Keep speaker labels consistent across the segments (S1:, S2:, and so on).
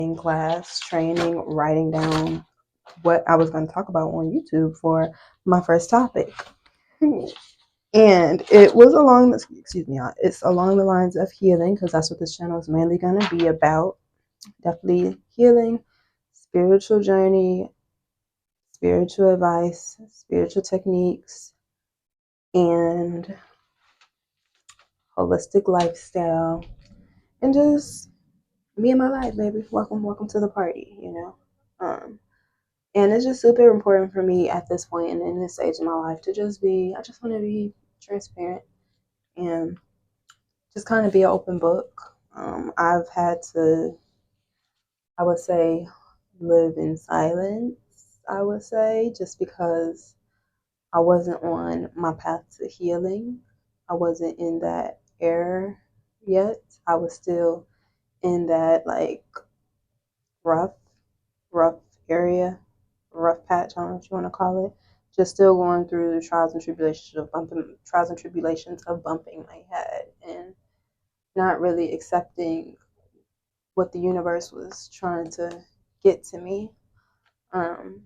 S1: in class, training, writing down what I was going to talk about on YouTube for my first topic. And it was along the, excuse me, it's along the lines of healing, because that's what this channel is mainly going to be about. Definitely healing, spiritual journey, spiritual advice, spiritual techniques, and holistic lifestyle, and just me and my life, baby. Welcome to the party, And it's just super important for me at this point and in this stage of my life to just be, I just want to be transparent and just kind of be an open book. I've had to, I would say, live in silence, I would say, just because I wasn't on my path to healing. I wasn't in that era yet. I was still in that like rough, rough area, rough patch, I don't know what you want to call it. Just still going through the trials and tribulations of bumping my head and not really accepting what the universe was trying to get to me. Um,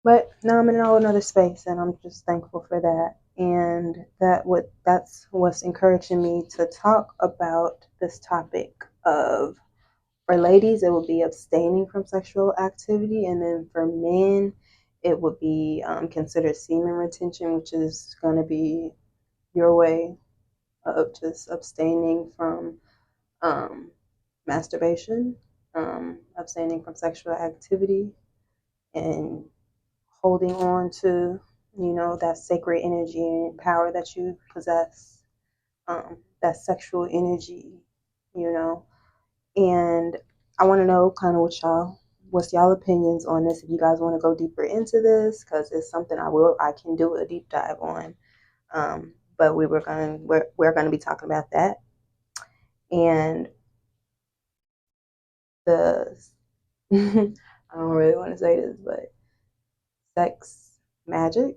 S1: but now I'm in a whole another space, and I'm just thankful for that. And that's what's encouraging me to talk about this topic of, for ladies, it would be abstaining from sexual activity, and then for men, it would be considered semen retention, which is going to be your way of just abstaining from masturbation, abstaining from sexual activity, and holding on to, that sacred energy and power that you possess, that sexual energy, you know. And I want to know kind of what's y'all opinions on this. If you guys want to go deeper into this, because it's something I can do a deep dive on. But we're going to be talking about that. And the I don't really want to say this, but sex magic.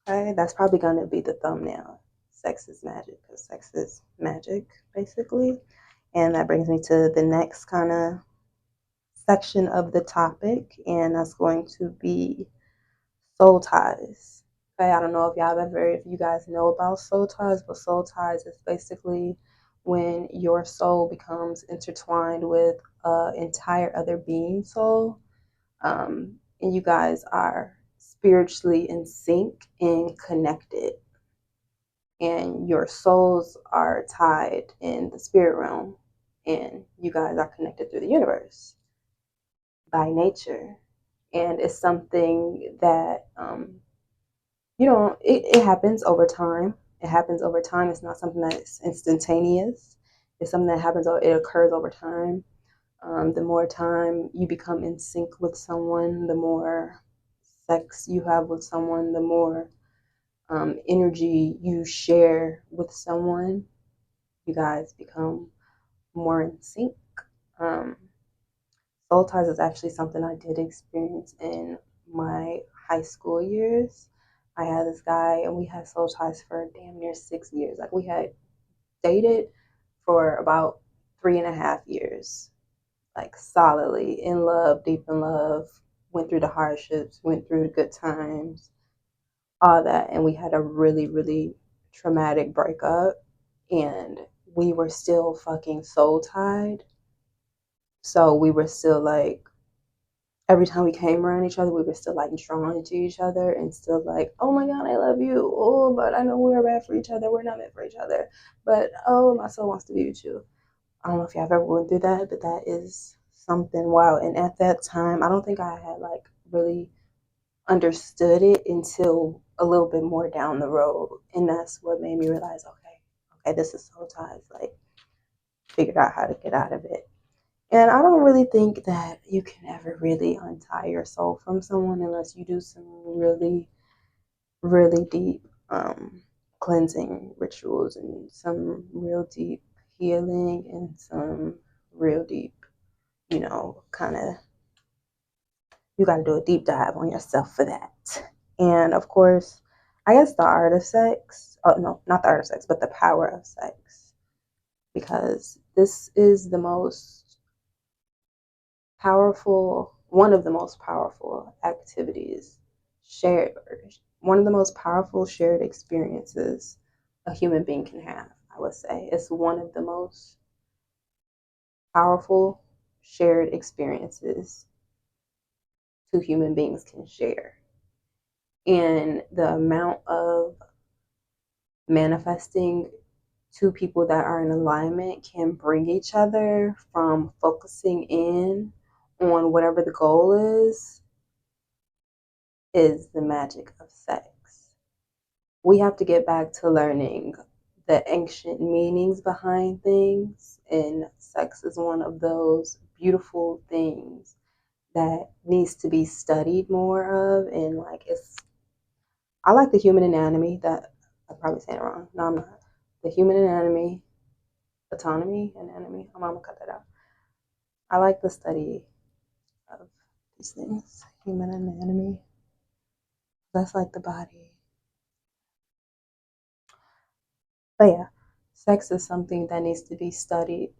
S1: Okay, that's probably going to be the thumbnail. Sex is magic, because sex is magic, basically. And that brings me to the next kind of section of the topic, and that's going to be soul ties. Okay, I don't know if you guys know about soul ties, but soul ties is basically when your soul becomes intertwined with an entire other being's soul, and you guys are spiritually in sync and connected, and your souls are tied in the spirit realm, and you guys are connected through the universe by nature. And it's something that it happens over time. It happens over time. It's not something that's instantaneous. It's something that it occurs over time. The more time you become in sync with someone, the more sex you have with someone, the more energy you share with someone, you guys become more in sync. Um, Soul ties is actually something I did experience in my high school years. I had this guy, and we had soul ties for damn near 6 years. Like, we had dated for about 3.5 years, like solidly in love, deep in love, went through the hardships, went through the good times, all that. And we had a really, really traumatic breakup, and we were still fucking soul tied. So we were still like, every time we came around each other, we were still like drawn to each other and still like, oh my God, I love you. Oh, but I know we're bad for each other. We're not meant for each other. But oh, my soul wants to be with you. I don't know if y'all ever went through that, but that is something wild. And at that time, I don't think I had like really understood it until a little bit more down the road. And that's what made me realize, okay, this is soul ties. Like, figured out how to get out of it. And I don't really think that you can ever really untie your soul from someone unless you do some really, really deep cleansing rituals and some real deep healing and some real deep, kind of, you got to do a deep dive on yourself for that. And of course, I guess the art of sex, oh no, not the art of sex, but the power of sex, because this is the most powerful, one of the most powerful activities shared, one of the most powerful shared experiences a human being can have, I would say. It's one of the most powerful shared experiences two human beings can share. And the amount of manifesting two people that are in alignment can bring each other from focusing in on whatever the goal is the magic of sex. We have to get back to learning the ancient meanings behind things, and sex is one of those beautiful things that needs to be studied more of. And like, it's, I like the human anatomy. That I'm probably saying it wrong. No, I'm not. The human anatomy, anatomy. I'm gonna cut that out. I like the study of these things. Human anatomy. That's like the body. But yeah, sex is something that needs to be studied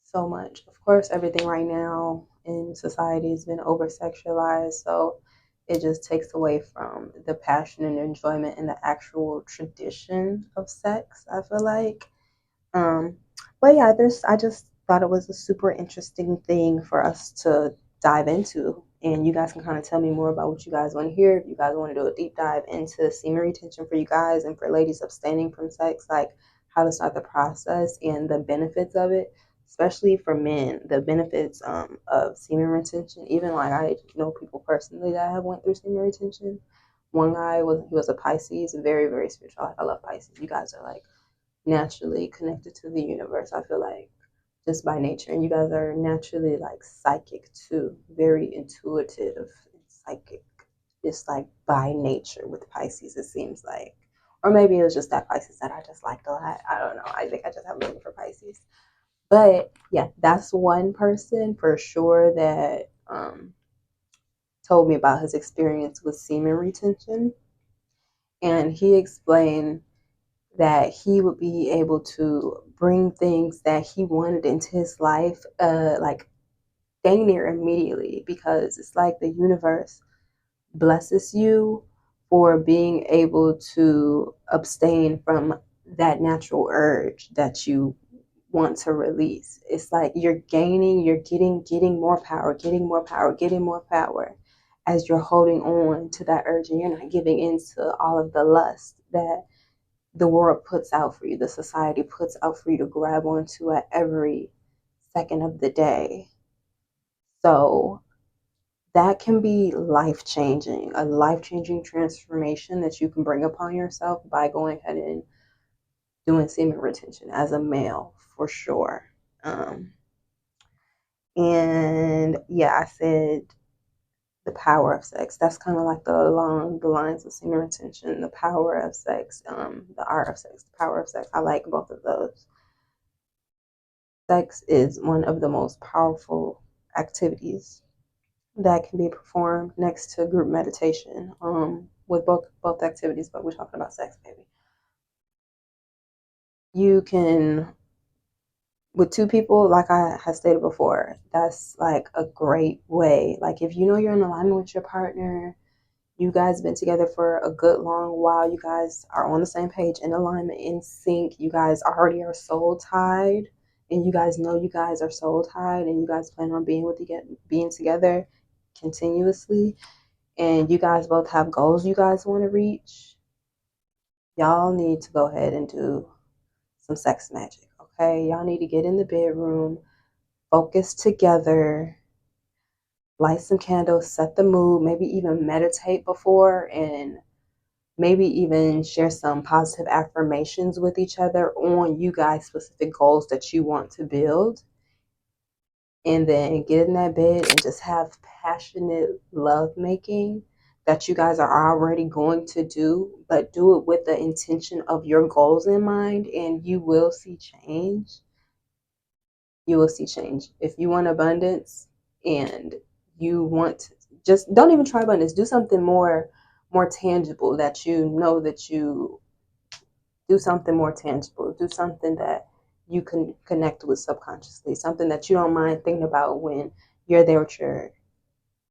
S1: so much. Of course, everything right now in society has been over sexualized, so it just takes away from the passion and enjoyment and the actual tradition of sex, I feel like. Um, but yeah, I just thought it was a super interesting thing for us to dive into. And you guys can kind of tell me more about what you guys want to hear. If you guys want to do a deep dive into semen retention for you guys and for ladies abstaining from sex, like how to start the process and the benefits of it, especially for men, the benefits of semen retention. Even like I know people personally that have went through semen retention. One guy was a Pisces, very, very spiritual. Like, I love Pisces. You guys are like naturally connected to the universe, I feel like, just by nature. And you guys are naturally like psychic too, very intuitive and psychic, just like by nature with Pisces, it seems like. Or maybe it was just that Pisces that I just liked a lot. I don't know. I think I just have a love for Pisces. But yeah, that's one person for sure that told me about his experience with semen retention. And he explained that he would be able to bring things that he wanted into his life, like dang near immediately, because it's like the universe blesses you for being able to abstain from that natural urge that you want to release. It's like you're getting more power, getting more power, getting more power as you're holding on to that urge, and you're not giving into all of the lust that the world puts out for you, the society puts out for you to grab onto at every second of the day. So that can be life changing, a life changing transformation that you can bring upon yourself by going ahead and doing semen retention as a male, for sure. Um, and yeah, I said the power of sex. That's kind of like along the lines of semen retention, the power of sex, the art of sex, the power of sex. I like both of those. Sex is one of the most powerful activities that can be performed next to group meditation. With both activities, but we're talking about sex, baby. You can, with two people, like I had stated before, that's like a great way. Like if you know you're in alignment with your partner, you guys been together for a good long while, you guys are on the same page, in alignment, in sync, you guys already are soul tied, and you guys know you guys are soul tied, and you guys plan on being together continuously, and you guys both have goals you guys want to reach. Y'all need to go ahead and do some sex magic, okay? Y'all need to get in the bedroom, focus together, light some candles, set the mood, maybe even meditate before, and maybe even share some positive affirmations with each other on you guys' specific goals that you want to build. And then get in that bed and just have passionate love making that you guys are already going to do, but do it with the intention of your goals in mind, and you will see change. You will see change. If you want abundance and you want, just don't even try abundance, do something more tangible, that you know that you do something more tangible, do something that you can connect with subconsciously, something that you don't mind thinking about when you're there with your